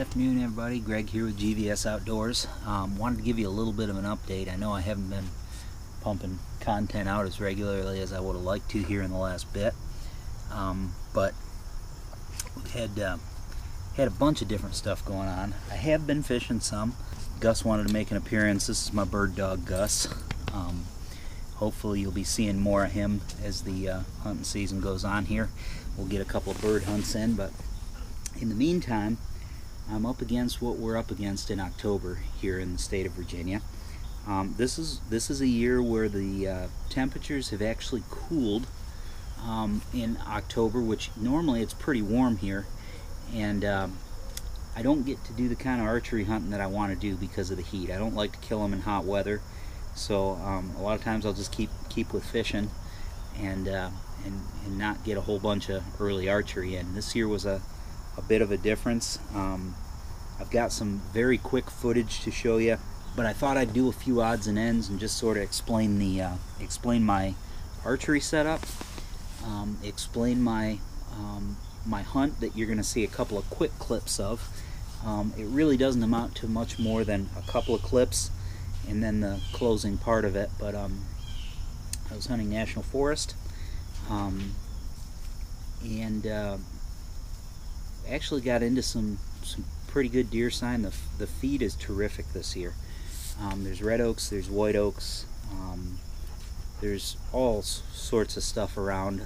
afternoon, everybody. Greg here with GVS Outdoors. Wanted to give you a little bit of an update. I know I haven't been pumping content out as regularly as I would have liked to here in the last bit, but we've had a bunch of different stuff going on. I have been fishing some. Gus wanted to make an appearance. This is my bird dog, Gus. Hopefully you'll be seeing more of him as the hunting season goes on here. We'll get a couple of bird hunts in, but in the meantime, I'm up against what we're up against in October here in the state of Virginia. This is a year where the temperatures have actually cooled in October, which normally it's pretty warm here, and I don't get to do the kind of archery hunting that I want to do because of the heat. I don't like to kill them in hot weather, so a lot of times I'll just keep with fishing and not get a whole bunch of early archery in. This year was a bit of a difference. I've got some very quick footage to show you, but I thought I'd do a few odds and ends and just sort of explain my archery setup, explain my hunt that you're going to see a couple of quick clips of. It really doesn't amount to much more than a couple of clips and then the closing part of it, but I was hunting national forest, and actually got into some pretty good deer sign. The feed is terrific this year. There's red oaks, there's white oaks, there's all sorts of stuff around.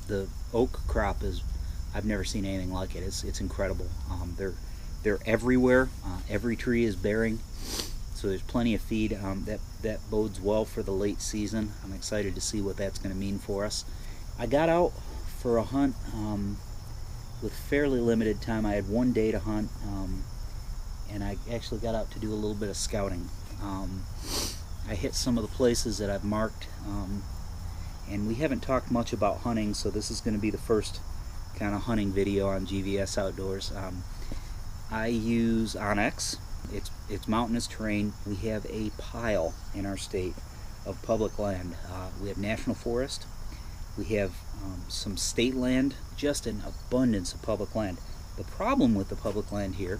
The oak crop is, I've never seen anything like it. It's incredible. They're everywhere. Every tree is bearing, so there's plenty of feed. That bodes well for the late season. I'm excited to see what that's going to mean for us. I got out for a hunt with fairly limited time. I had one day to hunt, and I actually got out to do a little bit of scouting. I hit some of the places that I've marked, and we haven't talked much about hunting, so this is going to be the first kind of hunting video on GVS Outdoors. I use Onyx. It's mountainous terrain. We have a pile in our state of public land. We have national forest. We have some state land, just an abundance of public land. The problem with the public land here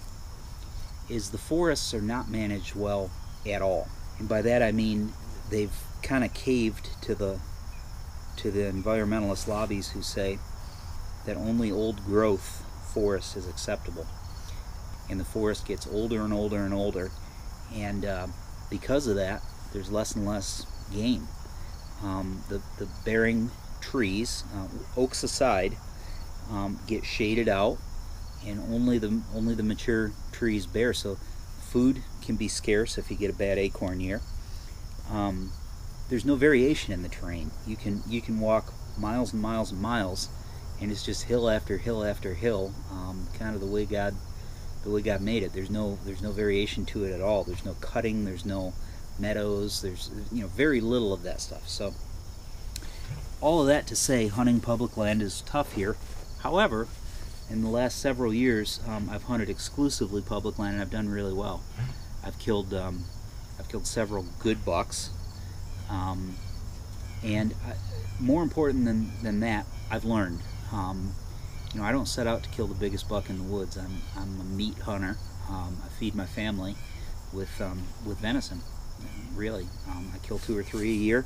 is the forests are not managed well at all. And by that I mean they've kind of caved to the environmentalist lobbies who say that only old growth forest is acceptable. And the forest gets older and older and older, and because of that, there's less and less game. The bearing trees, oaks aside, get shaded out, and only the mature trees bear. So food can be scarce if you get a bad acorn year. There's no variation in the terrain. You can walk miles and miles and miles, and it's just hill after hill after hill, kind of the way God made it. There's no variation to it at all. There's no cutting. There's no meadows. There's very little of that stuff. So all of that to say, hunting public land is tough here. However, in the last several years, I've hunted exclusively public land, and I've done really well. I've killed several good bucks, and more important than that, I've learned. I don't set out to kill the biggest buck in the woods. I'm a meat hunter. I feed my family with venison. Really, I kill 2 or 3 a year,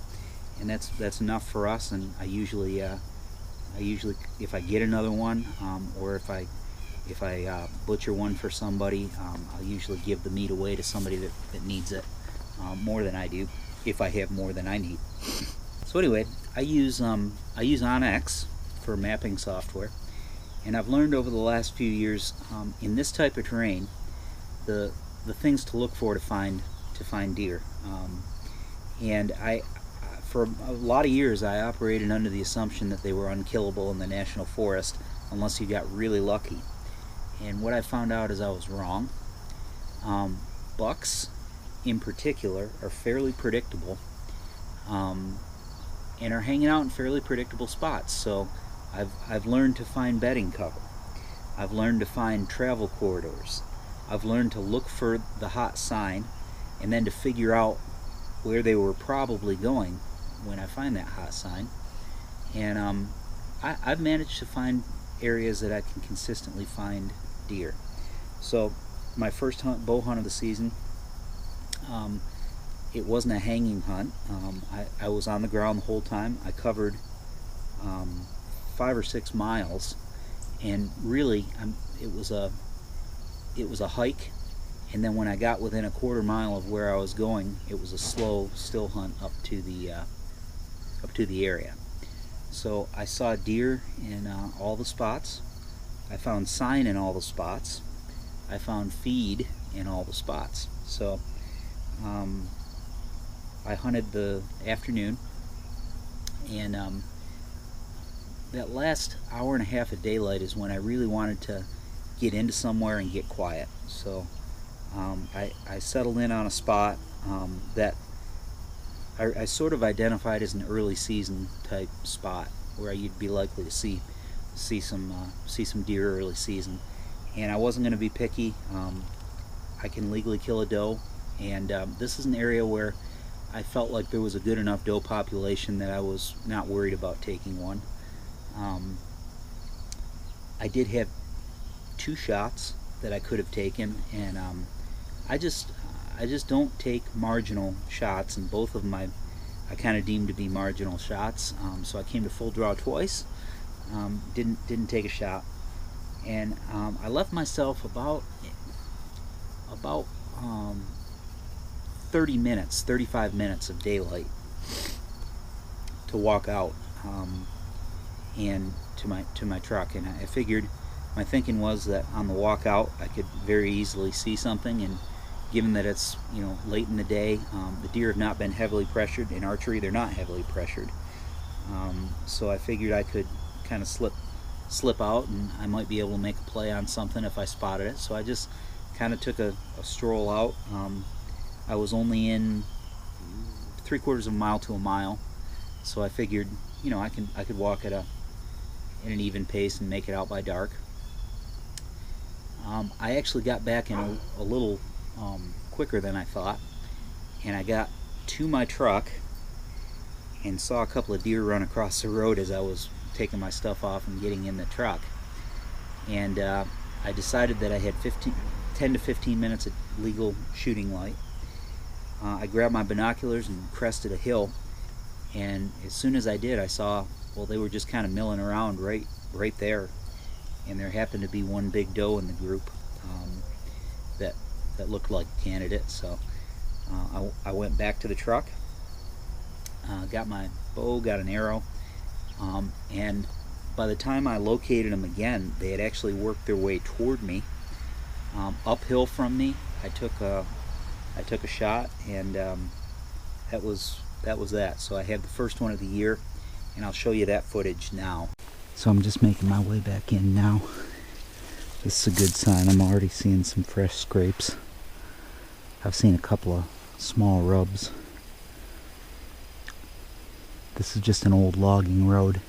and that's enough for us. And I usually, if I get another one, or if I butcher one for somebody, I'll usually give the meat away to somebody that needs it more than I do, if I have more than I need. So anyway, I use Onyx for mapping software. And I've learned over the last few years, in this type of terrain, the things to look for to find deer. And for a lot of years, I operated under the assumption that they were unkillable in the national forest unless you got really lucky. And what I found out is I was wrong. Bucks, in particular, are fairly predictable, and are hanging out in fairly predictable spots. So I've learned to find bedding cover. I've learned to find travel corridors. I've learned to look for the hot sign and then to figure out where they were probably going when I find that hot sign. And I've managed to find areas that I can consistently find deer. So my first bow hunt of the season. It wasn't a hanging hunt. I was on the ground the whole time. I covered 5 or 6 miles, and really it was a hike, and then when I got within a quarter mile of where I was going, it was a slow, still hunt up to the area. So I saw deer in all the spots. I found sign in all the spots. I found feed in all the spots. So I hunted the afternoon, and that last hour and a half of daylight is when I really wanted to get into somewhere and get quiet. So I settled in on a spot that I sort of identified as an early season type spot where you'd be likely to see some deer early season. And I wasn't going to be picky. I can legally kill a doe, and this is an area where I felt like there was a good enough doe population that I was not worried about taking one. I did have 2 shots that I could have taken, and I just don't take marginal shots, and both of them I kind of deemed to be marginal shots. So I came to full draw twice, didn't take a shot, and I left myself about 35 minutes of daylight to walk out and to my truck. And I figured, my thinking was that on the walk out I could very easily see something, and given that it's late in the day, the deer have not been heavily pressured. In archery, they're not heavily pressured, so I figured I could kind of slip out, and I might be able to make a play on something if I spotted it. So I just kind of took a stroll out. I was only in 3/4 of a mile to a mile, so I figured I could walk at an even pace and make it out by dark. I actually got back in a little quicker than I thought, and I got to my truck and saw a couple of deer run across the road as I was taking my stuff off and getting in the truck. And I decided that I had 10 to 15 minutes of legal shooting light. I grabbed my binoculars and crested a hill, and as soon as I did, I saw, well, they were just kind of milling around right there, and there happened to be one big doe in the group that looked like a candidate. So I went back to the truck, got my bow, got an arrow, and by the time I located them again, they had actually worked their way toward me, uphill from me. I took a shot, and that was that. So I had the first one of the year, and I'll show you that footage now. So I'm just making my way back in now. This is a good sign. I'm already seeing some fresh scrapes. I've seen a couple of small rubs. This is just an old logging road.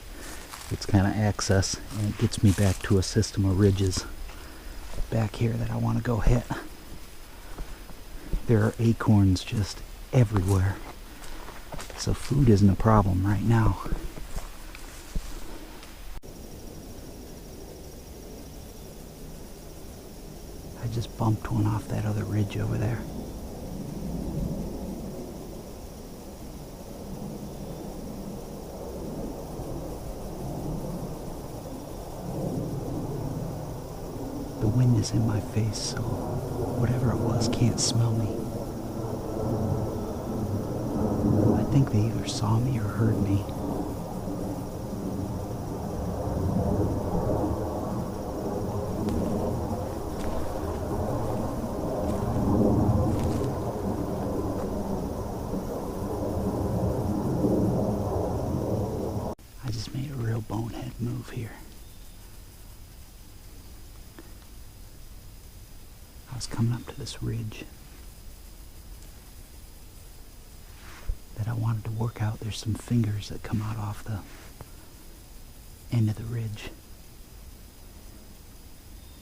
It's kind of access, and it gets me back to a system of ridges back here that I want to go hit. There are acorns just everywhere, so food isn't a problem right now. I just bumped one off that other ridge over there. The wind is in my face, so whatever it was can't smell me. I think they either saw me or heard me. I just made a real bonehead move here. I was coming up to this ridge that I wanted to work out. There's some fingers that come out off the end of the ridge.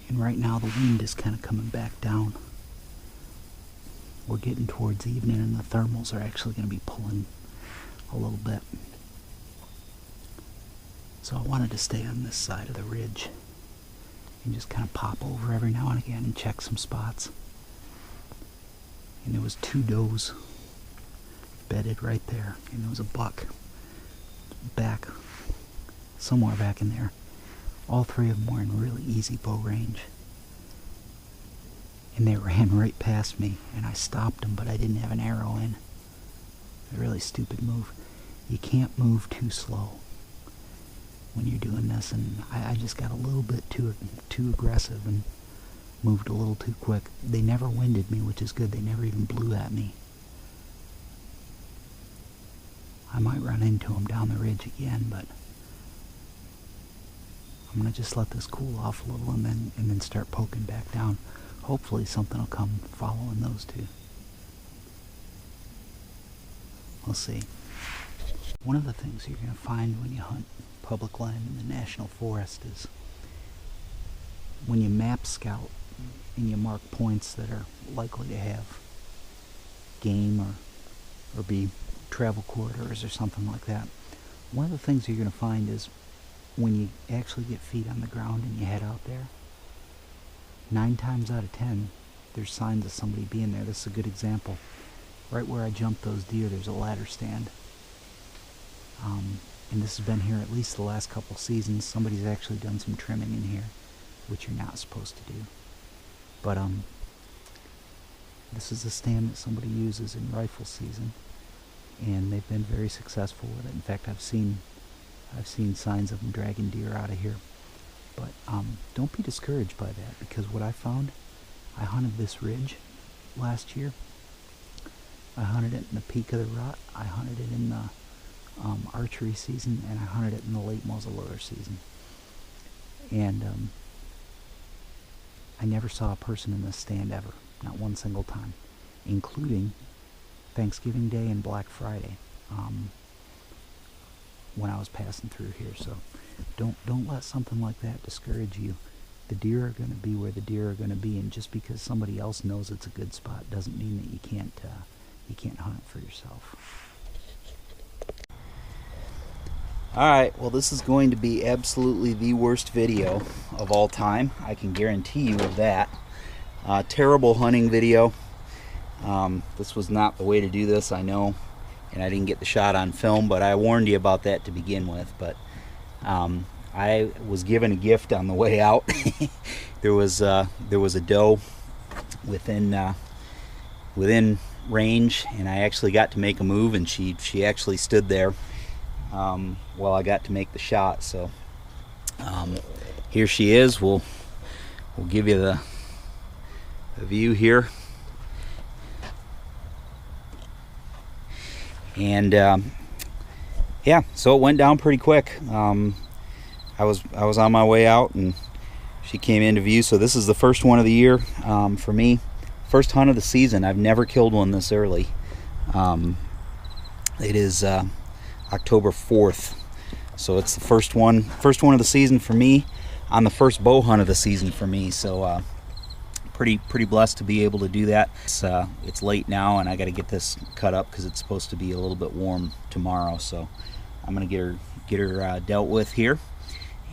And right now the wind is kind of coming back down. We're getting towards evening, and the thermals are actually going to be pulling a little bit. So I wanted to stay on this side of the ridge and just kind of pop over every now and again and check some spots. And there was 2 does bedded right there, and there was a buck back, somewhere back in there. All 3 of them were in really easy bow range. And they ran right past me, and I stopped them, but I didn't have an arrow in. A really stupid move. You can't move too slow when you're doing this, and I just got a little bit too aggressive and moved a little too quick. They never winded me, which is good. They never even blew at me. I might run into them down the ridge again, but I'm gonna just let this cool off a little and then start poking back down. Hopefully something will come following those 2. We'll see. One of the things you're going to find when you hunt public land in the national forest is when you map scout and you mark points that are likely to have game or be travel corridors or something like that. One of the things you're going to find is when you actually get feet on the ground and you head out there, 9 times out of 10, there's signs of somebody being there. This is a good example. Right where I jumped those deer, there's a ladder stand. And this has been here at least the last couple seasons. Somebody's actually done some trimming in here, which you're not supposed to do. But this is a stand that somebody uses in rifle season, and they've been very successful with it. In fact, I've seen signs of them dragging deer out of here. But don't be discouraged by that, because what I found, I hunted this ridge last year. I hunted it in the peak of the rut. I hunted it in the archery season, and I hunted it in the late muzzleloader season. And I never saw a person in this stand ever, not one single time, including Thanksgiving Day and Black Friday, when I was passing through here. So don't let something like that discourage you. The deer are going to be where the deer are going to be, and just because somebody else knows it's a good spot doesn't mean that you can't hunt it for yourself. Alright, well, this is going to be absolutely the worst video of all time. I can guarantee you of that. Terrible hunting video. This was not the way to do this, I know, and I didn't get the shot on film, but I warned you about that to begin with. But I was given a gift on the way out. there was a doe within range, and I actually got to make a move, and she actually stood there while I got to make the shot. So here she is. We'll give you the view here, and yeah, so it went down pretty quick. I was on my way out, and she came into view. So this is the first one of the year for me. First hunt of the season. I've never killed one this early. It is October 4th, so it's the first one of the season for me, on the first bow hunt of the season for me. So pretty blessed to be able to do that. It's late now, and I got to get this cut up because it's supposed to be a little bit warm tomorrow. So I'm gonna get her dealt with here.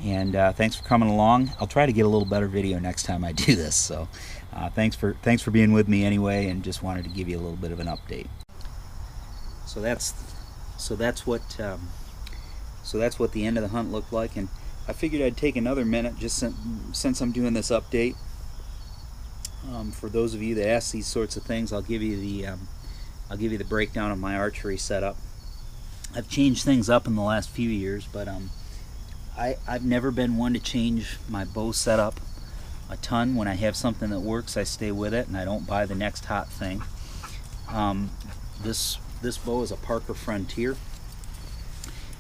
And thanks for coming along. I'll try to get a little better video next time I do this. So thanks for being with me anyway, and just wanted to give you a little bit of an update. So that's what the end of the hunt looked like, and I figured I'd take another minute just since I'm doing this update. For those of you that ask these sorts of things, I'll give you the breakdown of my archery setup. I've changed things up in the last few years, but I've never been one to change my bow setup a ton. When I have something that works, I stay with it, and I don't buy the next hot thing. This bow is a Parker Frontier.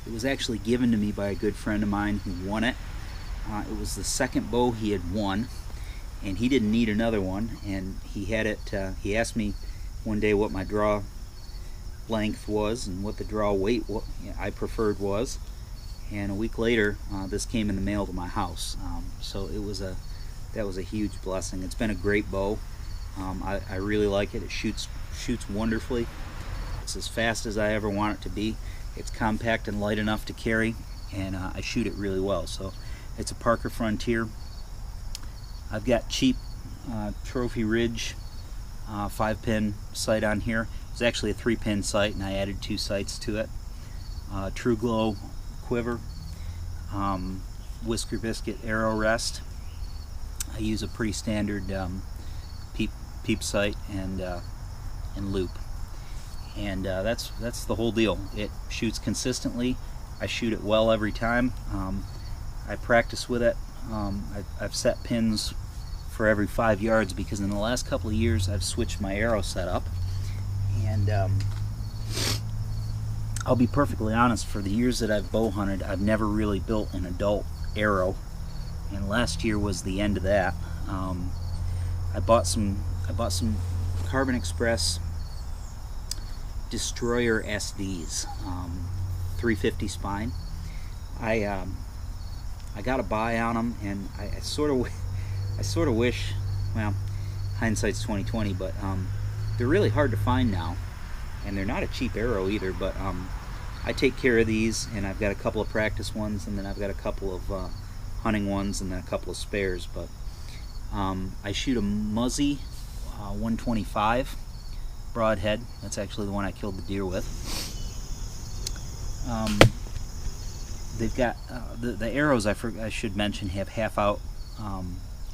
It was actually given to me by a good friend of mine who won it. It was the second bow he had won, and he didn't need another one, and he had it. He asked me one day what my draw length was and what the draw weight I preferred was, and a week later this came in the mail to my house. So that was a huge blessing. It's been a great bow. I really like it. It shoots wonderfully. It's as fast as I ever want it to be. It's compact and light enough to carry, and I shoot it really well. So it's a Parker Frontier. I've got cheap Trophy Ridge 5-pin sight on here. It's actually a 3-pin sight, and I added 2 sights to it. True Glow quiver, Whisker Biscuit arrow rest. I use a pretty standard peep sight and loop, and that's the whole deal. It shoots consistently. I shoot it well every time. I practice with it. I've set pins for every 5 yards because in the last couple of years I've switched my arrow setup, and I'll be perfectly honest, for the years that I've bow hunted, I've never really built an adult arrow, and last year was the end of that. I bought some Carbon Express Destroyer SDs, 350 spine. I got a buy on them, and I sort of wish, well, hindsight's 20/20, but they're really hard to find now, and they're not a cheap arrow either. But I take care of these, and I've got a couple of practice ones, and then I've got a couple of hunting ones, and then a couple of spares. But I shoot a Muzzy 125 broadhead. That's actually the one I killed the deer with. They've got the arrows, I should mention, have half-out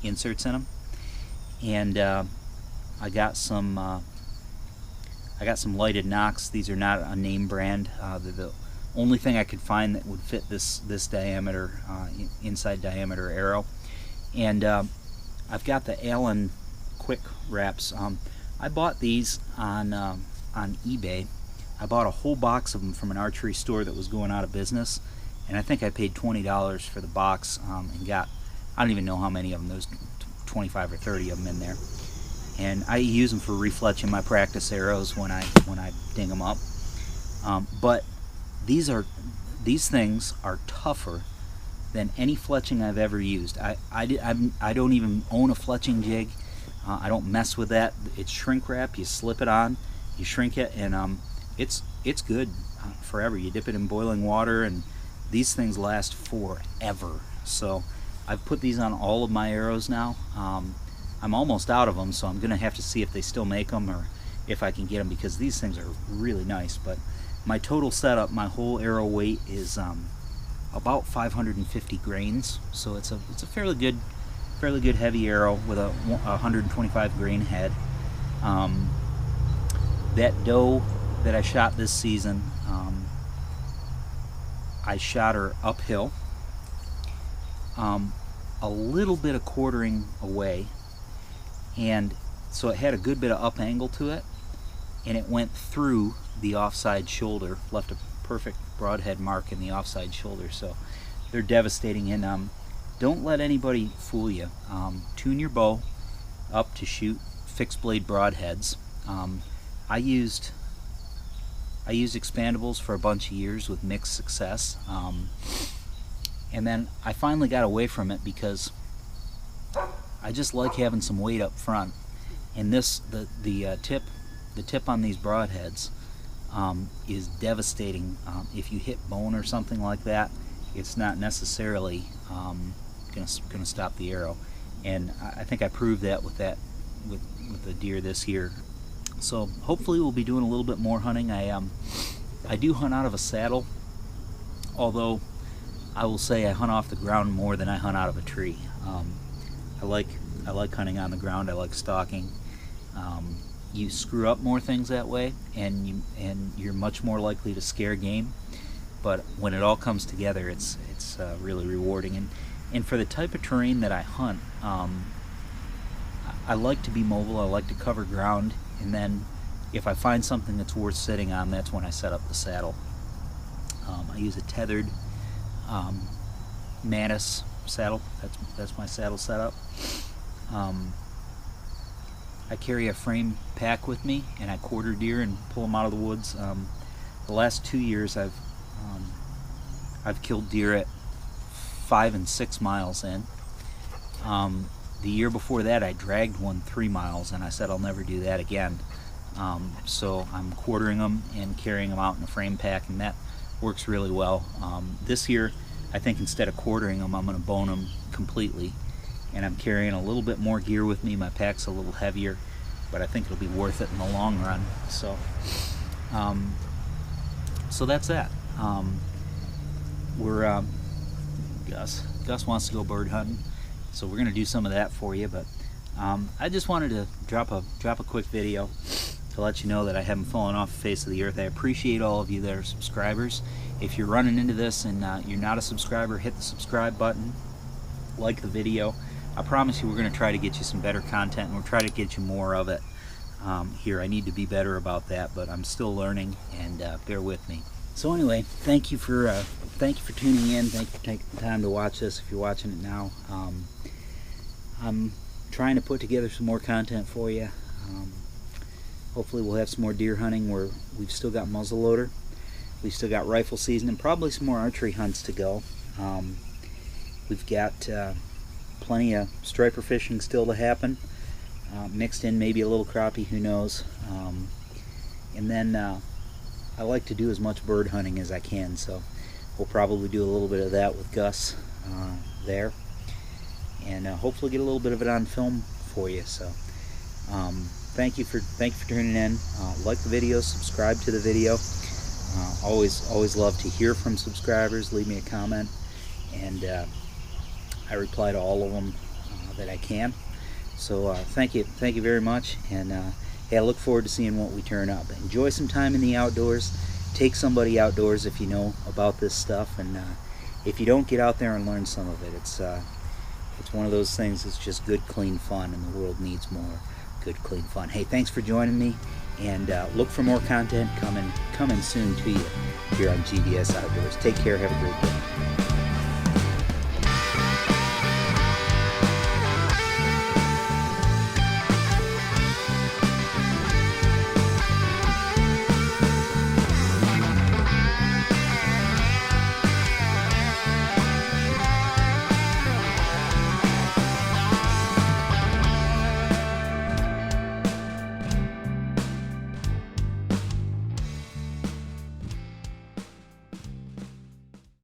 inserts in them, and I got some lighted nocks. These are not a name brand. They're the only thing I could find that would fit this diameter, inside diameter arrow. And I've got the Allen quick wraps. I bought these on eBay. I bought a whole box of them from an archery store that was going out of business, and I think I paid $20 for the box, and got, I don't even know how many of them. There's 25 or 30 of them in there, and I use them for refletching my practice arrows when I ding them up. But these things are tougher than any fletching I've ever used. I don't even own a fletching jig. I don't mess with that. It's shrink wrap. You slip it on, you shrink it, and it's good forever. You dip it in boiling water, and these things last forever. So I've put these on all of my arrows now. I'm almost out of them, so I'm gonna have to see if they still make them or if I can get them, because these things are really nice. But my total setup, my whole arrow weight is about 550 grains, so it's a fairly good heavy arrow with a 125 grain head. That doe that I shot this season, I shot her uphill, a little bit of quartering away, and so it had a good bit of up angle to it, and it went through the offside shoulder, left a perfect broadhead mark in the offside shoulder. So they're devastating, and don't let anybody fool you. Tune your bow up to shoot fixed blade broadheads. I used expandables for a bunch of years with mixed success, and then I finally got away from it because I just like having some weight up front. And the tip on these broadheads is devastating. If you hit bone or something like that, it's not necessarily gonna stop the arrow. And I think I proved that with the deer this year. So hopefully we'll be doing a little bit more hunting. I do hunt out of a saddle, although I will say I hunt off the ground more than I hunt out of a tree. I like hunting on the ground. I like stalking. You screw up more things that way, and you're much more likely to scare game. But when it all comes together, it's really rewarding. And for the type of terrain that I hunt, I like to be mobile. I like to cover ground, and then if I find something that's worth sitting on, that's when I set up the saddle. I use a tethered Mantis saddle. That's my saddle setup. I carry a frame pack with me, and I quarter deer and pull them out of the woods. The last 2 years, I've killed deer at 5 and 6 miles in. The year before that, I dragged one 3 miles, and I said I'll never do that again. So I'm quartering them and carrying them out in a frame pack, and that works really well. This year, I think instead of quartering them, I'm going to bone them completely, and I'm carrying a little bit more gear with me. My pack's a little heavier, but I think it'll be worth it in the long run. So that's that. Gus wants to go bird hunting, so we're gonna do some of that for you. But I just wanted to drop a quick video to let you know that I haven't fallen off the face of the earth. I appreciate all of you that are subscribers. If you're running into this and you're not a subscriber, hit the subscribe button, like the video. I promise you we're going to try to get you some better content, and we'll try to get you more of it here. I need to be better about that, but I'm still learning, and bear with me. So anyway, thank you for tuning in. Thank you for taking the time to watch this if you're watching it now. I'm trying to put together some more content for you. Hopefully we'll have some more deer hunting where we've still got muzzleloader. We've still got rifle season and probably some more archery hunts to go. We've got plenty of striper fishing still to happen. Mixed in maybe a little crappie, who knows. And then I like to do as much bird hunting as I can, so we'll probably do a little bit of that with Gus there. And hopefully get a little bit of it on film for you. So thank you for tuning in. Like the video, subscribe to the video. Always love to hear from subscribers. Leave me a comment, and I reply to all of them that I can. So thank you very much, and hey, I look forward to seeing what we turn up. Enjoy some time in the outdoors. Take somebody outdoors if you know about this stuff, and if you don't, get out there and learn some of it. It's one of those things that's just good, clean fun, and the world needs more good, clean fun. Hey, thanks for joining me, and look for more content coming soon to you here on GVS Outdoors. Take care. Have a great day.